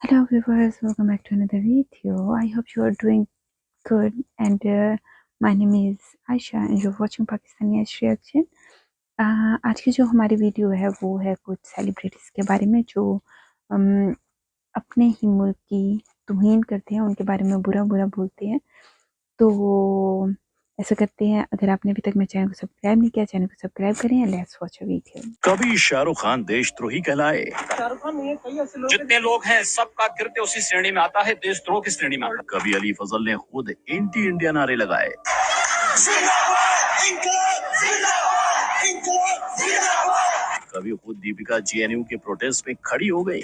Hello viewers, welcome back to another video. I hope you are doing good and my name is Aisha and you're watching Pakistani Ash Reaction. आज की जो हमारी video है वो है कुछ celebrities के बारे में जो अपने ही मुल्क की तौहीन करते हैं, उनके बारे में बुरा बुरा बोलते हैं। तो ऐसा करते हैं, अगर आपने अभी तक मेरे चैनल को सब्सक्राइब नहीं किया, चैनल को सब्सक्राइब करें। Let's watch a video. कभी शाहरुख खान देशद्रोही कहलाए? शाहरुख खान नहीं है, कई ऐसे लोग जितने लोग हैं सबका कृत्य उसी श्रेणी में आता है, देशद्रोह की श्रेणी में आता है। कभी अली फजल ने खुद एंटी इंडिया नारे लगाए। कभी खुद दीपिका जेएनयू के प्रोटेस्ट में खड़ी हो गई।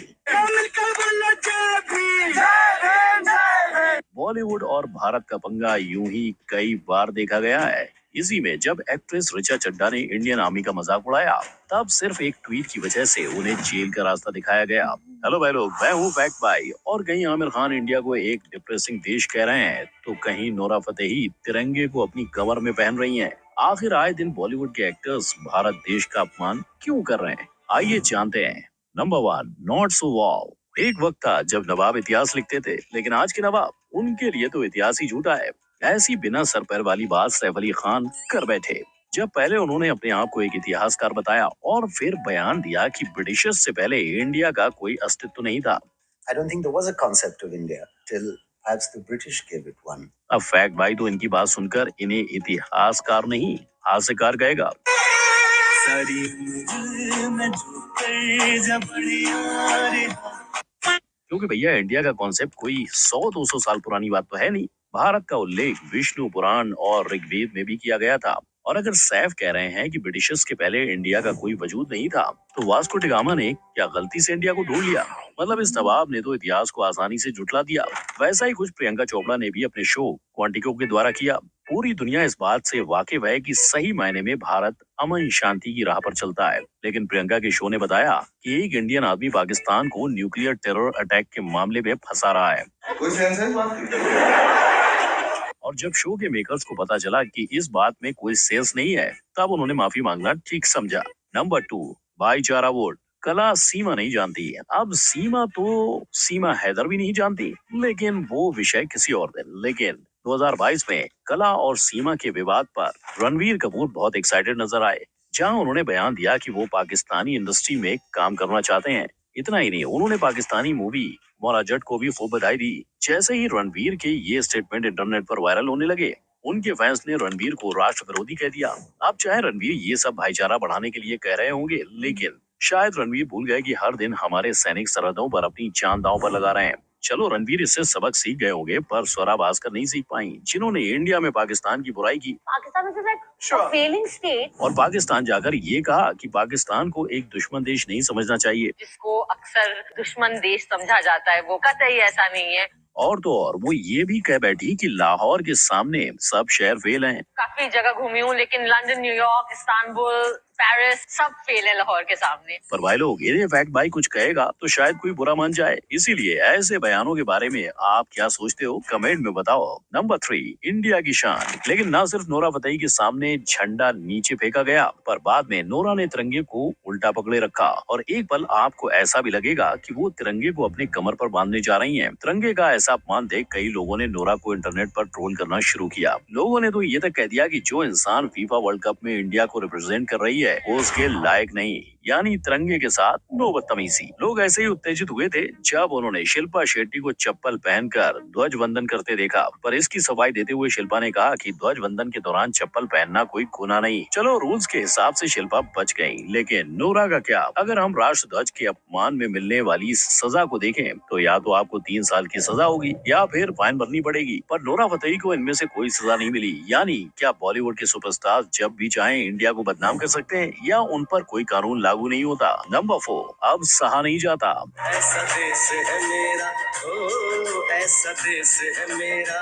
बॉलीवुड और भारत का पंगा यूं ही कई बार देखा गया है। इसी में जब एक्ट्रेस ऋचा चड्ढा ने इंडियन आर्मी का मजाक उड़ाया, तब सिर्फ एक ट्वीट की वजह से उन्हें जेल का रास्ता दिखाया गया। हेलो भाई लोग, मैं हूँ फैक्ट भाई। और कहीं आमिर खान इंडिया को एक डिप्रेसिंग देश कह रहे हैं, तो कहीं नोरा फतेही तिरंगे को अपनी कमर में पहन रही हैं। आखिर आए दिन बॉलीवुड के एक्टर्स भारत देश का अपमान क्यों कर रहे हैं? आइए जानते हैं। नंबर 1, नॉट सो वाव। एक वक्त था जब नवाब इतिहास लिखते थे, लेकिन आज के नवाब, उनके लिए तो इतिहास ही झूठा है। ऐसी बिना सर पैर वाली बात सैफ अली खान कर बैठे, जब पहले उन्होंने अपने आप को एक इतिहासकार बताया और फिर बयान दिया कि ब्रिटिशर्स से पहले इंडिया का कोई अस्तित्व नहीं था। I don't think there was a concept of India till perhaps the British gave it one. अब फैक्ट भाई तो इनकी बात सुनकर इन्हें इतिहासकार नहीं, हास्यकार कहेगा। क्योंकि भैया इंडिया का कॉन्सेप्ट कोई 100-200 साल पुरानी बात तो है नहीं। भारत का उल्लेख विष्णु पुराण और ऋग्वेद में भी किया गया था। और अगर सैफ कह रहे हैं कि ब्रिटिशर्स के पहले इंडिया का कोई वजूद नहीं था, तो वास्को डी गामा ने क्या गलती से इंडिया को ढूंढ लिया? मतलब इस नवाब ने तो इतिहास को आसानी से जुटला दिया। वैसा ही कुछ प्रियंका चोपड़ा ने भी अपने शो क्वांटिको के द्वारा किया। पूरी दुनिया इस बात से वाकिफ है कि सही मायने में भारत अमन शांति की राह पर चलता है, लेकिन प्रियंका के शो ने बताया कि एक इंडियन आदमी पाकिस्तान को न्यूक्लियर टेरर अटैक के मामले में फंसा रहा है। कोई सेंस है इस बात की? और जब शो के मेकर्स को पता चला कि इस बात में कोई सेंस नहीं है, तब उन्होंने माफी मांगना ठीक समझा। नंबर 2, भाईचारा वोट। कला सीमा नहीं जानती है। अब सीमा हैदर भी नहीं जानती, लेकिन वो विषय किसी और दिन। लेकिन 2022 में कला और सीमा के विवाद पर रणवीर कपूर बहुत एक्साइटेड नजर आए, जहां उन्होंने बयान दिया कि वो पाकिस्तानी इंडस्ट्री में काम करना चाहते हैं। इतना ही नहीं, उन्होंने पाकिस्तानी मूवी मौला जट को भी खूब बधाई दी। जैसे ही रणवीर के ये स्टेटमेंट इंटरनेट पर वायरल होने लगे, उनके फैंस ने रणवीर को राष्ट्र विरोधी कह दिया। अब चाहे रणवीर ये सब भाईचारा बढ़ाने के लिए कह रहे होंगे, लेकिन शायद रणवीर भूल गए कि हर दिन हमारे सैनिक सरहदों पर अपनी जान दांव पर लगा रहे हैं। चलो, रणवीर इससे सबक सीख गए होंगे, पर स्वरा भास्कर नहीं सीख पाई, जिन्होंने इंडिया में पाकिस्तान की बुराई की। Pakistan is like a failing state. और पाकिस्तान जाकर ये कहा कि पाकिस्तान को एक दुश्मन देश नहीं समझना चाहिए। जिसको अक्सर दुश्मन देश समझा जाता है, वो कतई ऐसा नहीं है। और तो और वो ये भी कह बैठी कि लाहौर के सामने सब शहर फेल हैं। काफी जगह घूमी हूँ, लेकिन लंदन, न्यूयॉर्क, इस्तांबुल, पेरिस सब फेल है लाहौर के सामने। पर भाई लोग, ये फैक्ट भाई कुछ कहेगा तो शायद कोई बुरा मान जाए, इसीलिए ऐसे बयानों के बारे में आप क्या सोचते हो, कमेंट में बताओ। नंबर 3, इंडिया की शान। लेकिन ना सिर्फ नोरा फतेही के सामने झंडा नीचे फेंका गया, पर बाद में नोरा ने तिरंगे को उल्टा पकड़े रखा। और एक पल आपको ऐसा भी लगेगा कि वो तिरंगे को अपने कमर पर बांधने जा रही हैं। तिरंगे का ऐसा अपमान देख कई लोगों ने नोरा को इंटरनेट पर ट्रोल करना शुरू किया। लोगों ने तो ये तक कह दिया कि जो इंसान फीफा वर्ल्ड कप में इंडिया को रिप्रेजेंट कर रही है, वो उसके लायक नहीं, यानी तिरंगे के साथ नो बदतमीजी। लोग ऐसे ही उत्तेजित हुए थे जब उन्होंने शिल्पा शेट्टी को चप्पल पहनकर ध्वज वंदन करते देखा। पर इसकी सफाई देते हुए शिल्पा ने कहा कि ध्वज वंदन के दौरान चप्पल पहनना कोई गुनाह नहीं। चलो, रूल्स के हिसाब से शिल्पा बच गई, लेकिन नोरा का क्या? अगर हम राष्ट्र ध्वज के अपमान में मिलने वाली सजा को देखें, तो या तो आपको 3 साल की सजा होगी या फिर फाइन भरनी पड़ेगी। पर नोरा फतेही को इनमें से कोई सजा नहीं मिली। यानी क्या बॉलीवुड के सुपरस्टार जब भी चाहें इंडिया को बदनाम कर सकते हैं, या उन पर कोई कानून लागू नहीं होता? नंबर 4, अब सहा नहीं जाता। ऐसा देश है मेरा, ओ ऐसा देश है मेरा।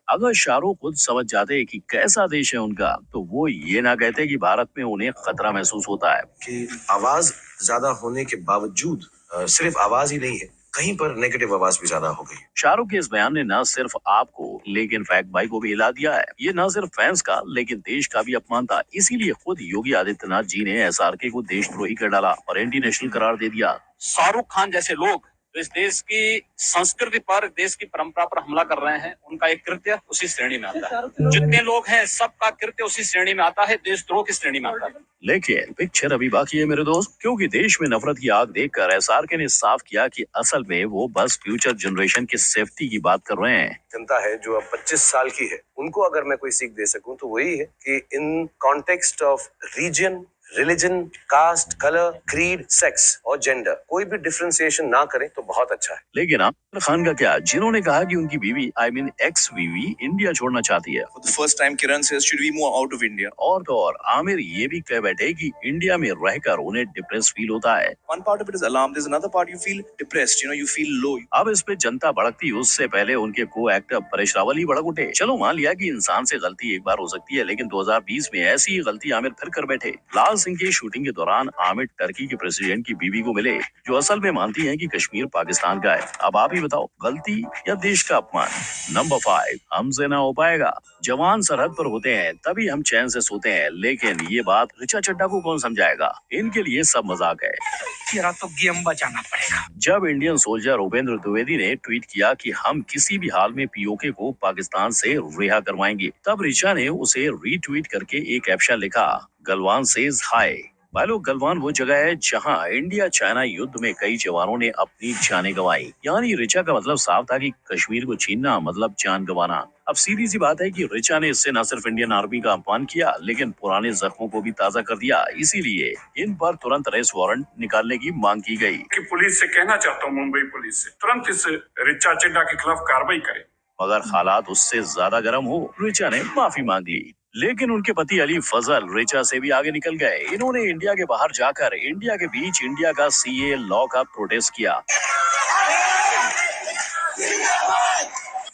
अगर शाहरुख खुद समझ जाते कि कैसा देश है उनका, तो वो ये ना कहते कि भारत में उन्हें खतरा महसूस होता है। कि आवाज ज्यादा होने के बावजूद सिर्फ आवाज ही नहीं है, कहीं पर नेगेटिव आवाज भी ज्यादा हो गई। शाहरुख के इस बयान ने न सिर्फ आपको, लेकिन फैक्ट भाई को भी हिला दिया है। ये न सिर्फ फैंस का, लेकिन देश का भी अपमान था। इसीलिए खुद योगी आदित्यनाथ जी ने एसआरके को देशद्रोही कर डाला और एंटी नेशनल करार दे दिया। शाहरुख खान जैसे लोग तो इस देश की संस्कृति पर, देश की परंपरा पर हमला कर रहे हैं, उनका एक कृत्य उसी श्रेणी में आता है। जितने लोग हैं सबका कृत्य उसी श्रेणी में आता है, देशद्रोह की श्रेणी में आता है। लेकिन पिक्चर अभी बाकी है मेरे दोस्त, क्योंकि देश में नफरत की आग देखकर एसआरके ने साफ किया कि असल में वो बस फ्यूचर जनरेशन की सेफ्टी की बात कर रहे हैं। जनता है जो अब 25 साल की है, उनको अगर मैं कोई सीख दे सकूं तो वही है कि in context of region, religion, caste, colour, creed, sex और जेंडर कोई भी डिफरेंशिएशन ना करें तो बहुत अच्छा है। लेकिन आमिर खान का क्या, जिन्होंने कहा कि उनकी बीवी एक्स बीवी इंडिया छोड़ना चाहती है। For the first time, Kiran says, should we move out of India? और तो और आमिर ये भी कह बैठे कि इंडिया में रहकर उन्हें डिप्रेस फील होता है। One part of it is alarm. There's another part you feel depressed. You feel low. अब इस पे जनता भड़कती, उससे पहले उनके को एक्टर परेश रावल ही भड़क उठे। चलो मान लिया कि इंसान से गलती एक बार हो सकती है, लेकिन 2020 में ऐसी ही गलती आमिर फिर कर बैठे। लाल सिंह की शूटिंग के दौरान आमिर टर्की के प्रेसिडेंट की बीवी को मिले, जो असल में मानती है कि कश्मीर पाकिस्तान का है। अब आप ही बताओ, गलती या देश का अपमान? नंबर 5, हमसे ना हो पाएगा। जवान सरहद पर होते हैं तभी हम चैन से सोते हैं, लेकिन ये बात ऋचा चड्ढा को कौन समझाएगा? इनके लिए सब मजाक है। तेरा तो गेम बचाना पड़ेगा। जब इंडियन सोल्जर उपेंद्र द्विवेदी ने ट्वीट किया कि हम किसी भी हाल में पीओके को पाकिस्तान से रिहा करवाएंगे, तब ऋचा ने उसे रीट्वीट करके एक कैप्शन लिखा, गलवान सेज हाय। भाई गलवान वो जगह है जहां इंडिया चाइना युद्ध में कई जवानों ने अपनी जानें गंवाई। यानी ऋचा का मतलब साफ था कि कश्मीर को छीनना मतलब जान गंवाना। अब सीधी सी बात है कि ऋचा ने इससे न सिर्फ इंडियन आर्मी का अपमान किया, लेकिन पुराने जख्मों को भी ताजा कर दिया। इसीलिए इन पर तुरंत अरेस्ट वारंट निकालने की मांग की गई। कि पुलिस से कहना चाहता हूँ, मुंबई पुलिस से तुरंत इस ऋचा चड्ढा के खिलाफ कार्रवाई करे। मगर हालात उससे ज्यादा गर्म हो, ऋचा ने माफी मांग ली। लेकिन उनके पति अली फजल ऋचा से भी आगे निकल गए। इन्होंने इंडिया के बाहर जाकर इंडिया के बीच इंडिया का सीए लॉ का प्रोटेस्ट किया।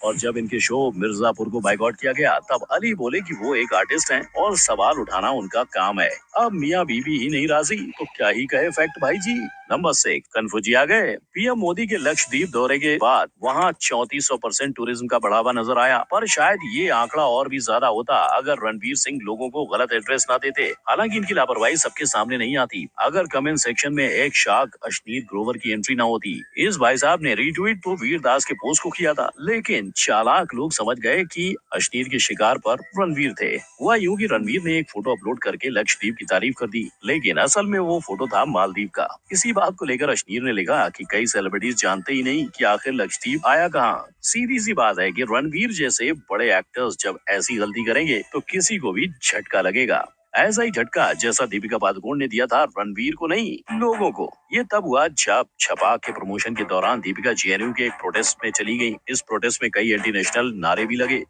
और जब इनके शो मिर्जापुर को बाइकआउट किया गया, तब अली बोले कि वो एक आर्टिस्ट हैं और सवाल उठाना उनका काम है। अब मियां बीबी ही नहीं राजी तो क्या ही कहे फैक्ट भाई जी। नंबर 6, कन्फ्यूजी आ गए। पीएम मोदी के लक्षद्वीप दौरे के बाद वहां 3400% टूरिज्म का बढ़ावा नजर आया, पर शायद ये आंकड़ा और भी ज्यादा होता अगर रणवीर सिंह लोगों को गलत एड्रेस ना देते। हालांकि इनकी लापरवाही सबके सामने नहीं आती। अगर कमेंट सेक्शन में एक शाख अश्नीर ग्रोवर की एंट्री ना होती। इस भाई साहब ने रीट्वीट तो वीर दास के पोस्ट को किया था, लेकिन चालाक लोग समझ गए कि अश्नीर के शिकार पर रणवीर थे। हुआ यूं कि रणवीर ने एक फोटो अपलोड करके लक्षद्वीप की तारीफ कर दी, लेकिन असल में वो फोटो था मालदीव का। इसी बात को लेकर अश्नीर ने लिखा कि कई सेलिब्रिटीज जानते ही नहीं कि आखिर लक्षद्वीप आया कहाँ। सीधी सी बात है कि रणवीर जैसे बड़े एक्टर्स जब ऐसी गलती करेंगे तो किसी को भी झटका लगेगा। ऐसा ही झटका जैसा दीपिका पादुकोण ने दिया था रणवीर को नहीं, लोगों को। ये तब हुआ जब छपाक के प्रमोशन के दौरान दीपिका जेएनयू के एक प्रोटेस्ट में चली गई। इस प्रोटेस्ट में कई एंटी नेशनल नारे भी लगे,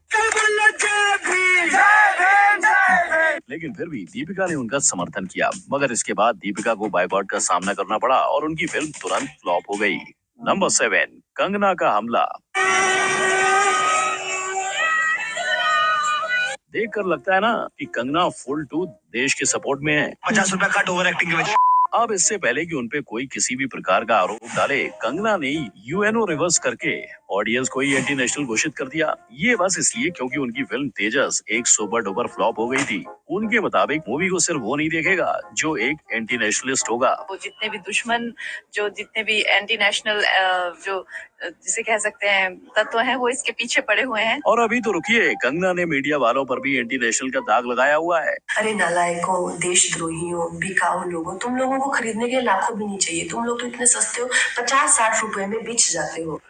लेकिन फिर भी दीपिका ने उनका समर्थन किया। मगर इसके बाद दीपिका को बायकॉट का सामना करना पड़ा और उनकी फिल्म तुरंत फ्लॉप हो गई। नंबर 7, कंगना का हमला। देखकर लगता है ना कि कंगना फुल टू देश के सपोर्ट में है। 50 रुपया कट ओवर एक्टिंग के वजह। अब इससे पहले कि उनपे कोई किसी भी प्रकार का आरोप डाले, कंगना ने यूएनओ रिवर्स करके ऑडियंस को ही एंटी नेशनल घोषित कर दिया। ये बस इसलिए क्योंकि उनकी फिल्म तेजस एक सुपर डुपर फ्लॉप हो गई थी। उनके मुताबिक मूवी को सिर्फ वो नहीं देखेगा जो एक एंटी नेशनलिस्ट होगा। वो जितने भी दुश्मन, जो जितने भी एंटी नेशनल जो जिसे कह सकते हैं तत्व हैं, वो इसके पीछे पड़े हुए हैं। और अभी तो रुकिए, कंगना ने मीडिया वालों पर भी एंटी नेशनल का दाग लगाया हुआ है। अरे नालायकों, देशद्रोहियों, बिकाऊ लोगों, तुम लोगों को खरीदने के लिए लाखों भी नहीं चाहिए। तुम लोग तो इतने सस्ते हो, 50-60 रुपए में बिछ जाते हो।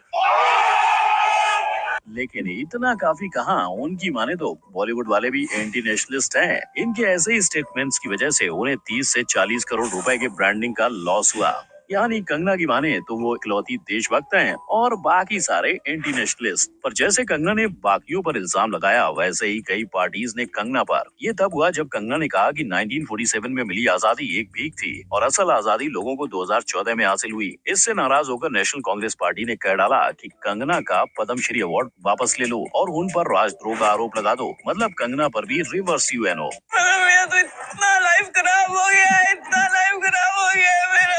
लेकिन इतना काफी कहाँ, उनकी माने तो बॉलीवुड वाले भी एंटी नेशनलिस्ट हैं। इनके ऐसे ही स्टेटमेंट्स की वजह से उन्हें 30 से 40 करोड़ रुपए के ब्रांडिंग का लॉस हुआ। यानी कंगना की माने तो वो इकलौती देशभक्त हैं और बाकी सारे एंटी नेशनलिस्ट। पर जैसे कंगना ने बाकियों पर इल्जाम लगाया, वैसे ही कई पार्टीज ने कंगना पर। ये तब हुआ जब कंगना ने कहा कि 1947 में मिली आजादी एक भीख थी और असल आजादी लोगों को 2014 में हासिल हुई। इससे नाराज होकर नेशनल कांग्रेस पार्टी ने कह डाला कि कंगना का पद्मश्री अवार्ड वापस ले लो और उन पर राजद्रोह का आरोप लगा दो। मतलब कंगना पर भी रिवर्स यूएनओ। मेरा तो इतना लाइफ खराब हो गया है, इतना लाइफ खराब हो गया है मेरा।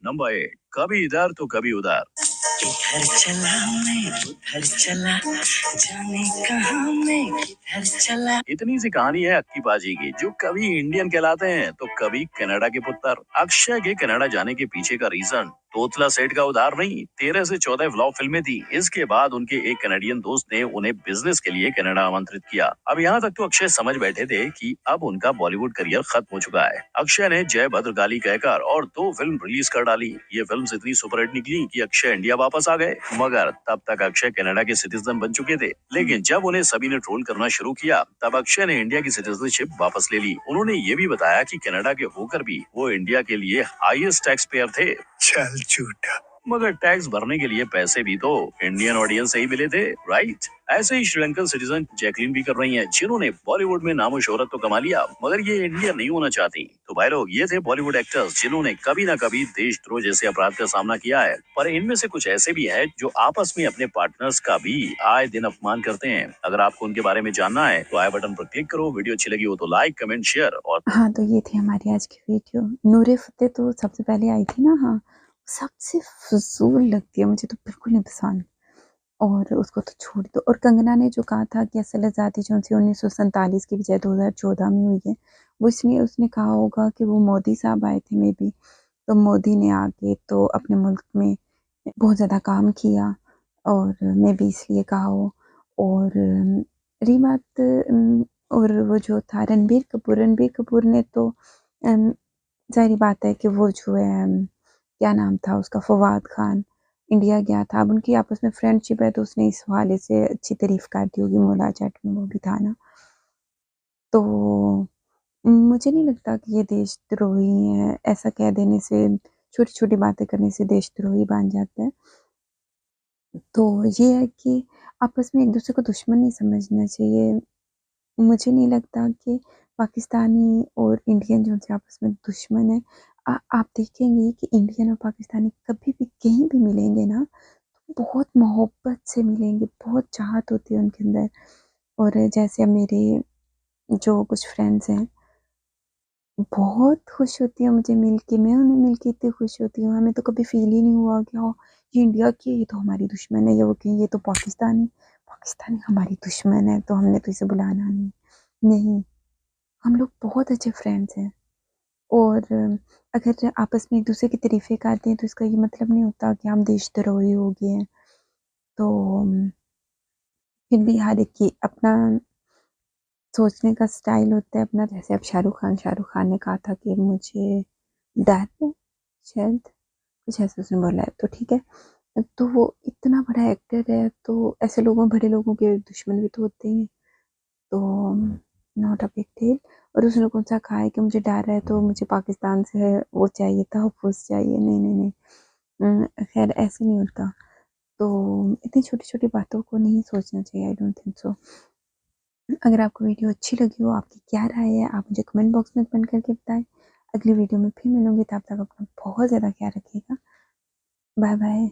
नंबर 8, कभी इधर तो कभी उधर। इधर चला मैं उधर चला, जाने कहां मैं किधर चला। इतनी सी कहानी है अक्की बाजी की, जो कभी इंडियन कहलाते हैं तो कभी कनाडा के पुत्र। अक्षय के कनाडा जाने के पीछे का रीजन तोतला सेठ का उधार नहीं, 13 से 14 फ्लॉप फिल्में थी। इसके बाद उनके एक कनाडियन दोस्त ने उन्हें बिजनेस के लिए कनाडा आमंत्रित किया। अब यहाँ तक तो अक्षय समझ बैठे थे कि अब उनका बॉलीवुड करियर खत्म हो चुका है। अक्षय ने जय भद्रकाली कहकर और 2 फिल्म रिलीज कर डाली। ये फिल्म इतनी सुपरहिट निकली कि अक्षय इंडिया वापस आ गए, मगर तब तक अक्षय कनाडा के सिटीजन बन चुके थे। लेकिन जब उन्हें सभी ने ट्रोल करना शुरू किया, तब अक्षय ने इंडिया की सिटीजनशिप वापस ले ली। उन्होंने ये भी बताया कि कनाडा के होकर भी वो इंडिया के लिए हाईएस्ट टैक्स पेयर थे। चल झूठा। मगर टैक्स भरने के लिए पैसे भी तो इंडियन ऑडियंस से ही मिले थे, राइट? ऐसे ही श्रीलंकन सिटीजन जैकलीन भी कर रही हैं, जिन्होंने बॉलीवुड में नामो शोहरत तो कमा लिया, मगर ये इंडिया नहीं होना चाहती। तो भाई लोग, ये थे बॉलीवुड एक्टर्स जिन्होंने कभी ना कभी देशद्रोह जैसे अपराध का सामना किया है। पर इनमें से कुछ ऐसे भी हैं जो आपस में अपने पार्टनर्स का भी आए दिन अपमान करते हैं। अगर आपको उनके बारे में जानना है तो आई बटन पर क्लिक करो। वीडियो अच्छी लगी हो तो लाइक, कमेंट, शेयर और हाँ, तो ये थी हमारी आज की वीडियो। नूरे फतेह तो सबसे पहले आई थी ना। हाँ, सबसे फजूल लगती है, मुझे तो बिल्कुल नहीं पसंद, और उसको तो छोड़ दो। और कंगना ने जो कहा था कि असल आज़ादी जो 1947 की बजाय 2014 में हुई है, वो इसलिए उसने कहा होगा कि वो मोदी साहब आए थे मे बी, तो मोदी ने आके तो अपने मुल्क में बहुत ज़्यादा काम किया और मे बी इसलिए कहा हो। और रही बात और वो जो था रणबीर कपूर ने तो ज़ाहिर बात है कि वो जो है क्या नाम था उसका, फवाद खान, इंडिया गया था। अब उनकी आपस में फ्रेंडशिप है तो उसने इस हवाले से अच्छी तारीफ कर दी होगी। मोला जट में वो भी था ना। तो मुझे नहीं लगता कि ये देशद्रोही है। ऐसा कह देने से, छोटी छोटी बातें करने से देशद्रोही बन जाता है। तो ये है कि आपस में एक दूसरे को दुश्मन नहीं समझना चाहिए। मुझे नहीं लगता कि पाकिस्तानी और इंडियन जो से आपस में दुश्मन है। आप देखेंगे कि इंडियन और पाकिस्तानी कभी भी कहीं भी मिलेंगे ना, तो बहुत मोहब्बत से मिलेंगे, बहुत चाहत होती है उनके अंदर। और जैसे अब मेरे जो कुछ फ्रेंड्स हैं, बहुत खुश होती है मुझे मिल के, मैं उन्हें मिल के इतनी खुश होती हूँ। हमें तो कभी फ़ील ही नहीं हुआ कि हाँ, ये इंडिया की है, ये तो हमारी दुश्मन है, या वो कहें ये तो पाकिस्तानी हमारी दुश्मन है, तो हमने तो इसे बुलाना नहीं। नहीं, हम लोग बहुत अच्छे फ्रेंड्स हैं। और अगर आपस में एक-दूसरे की तारीफ़ें करते हैं, तो इसका ये मतलब नहीं होता कि हम देशद्रोही हो गए हैं। तो फिर भी हर एक की अपना सोचने का स्टाइल होता है अपना। जैसे अब शाहरुख खान ने कहा था कि मुझे डर है, शायद कुछ ऐसा उसने बोला है, तो ठीक है। तो वो इतना बड़ा एक्टर है, तो ऐसे बड़े लोगों के दुश्मन भी तो होते ही हैं। तो नॉट अ बिग डील। और उसने कौन-सा कहा है कि मुझे डर है तो मुझे पाकिस्तान से वो चाहिए, तहफ़्फ़ुज़ चाहिए। नहीं, नहीं, नहीं। ख़ैर ऐसे नहीं होता। तो इतनी छोटी-छोटी बातों को नहीं सोचना चाहिए, आई डोंट थिंक सो। अगर आपको वीडियो अच्छी लगी हो, आपकी क्या राय है, आप मुझे कमेंट बॉक्स में कमेंट करके बताएँ। अगली वीडियो में फिर मिलूँगी, तब तक अपना बहुत ज़्यादा ख़्याल रखिएगा। Bye bye.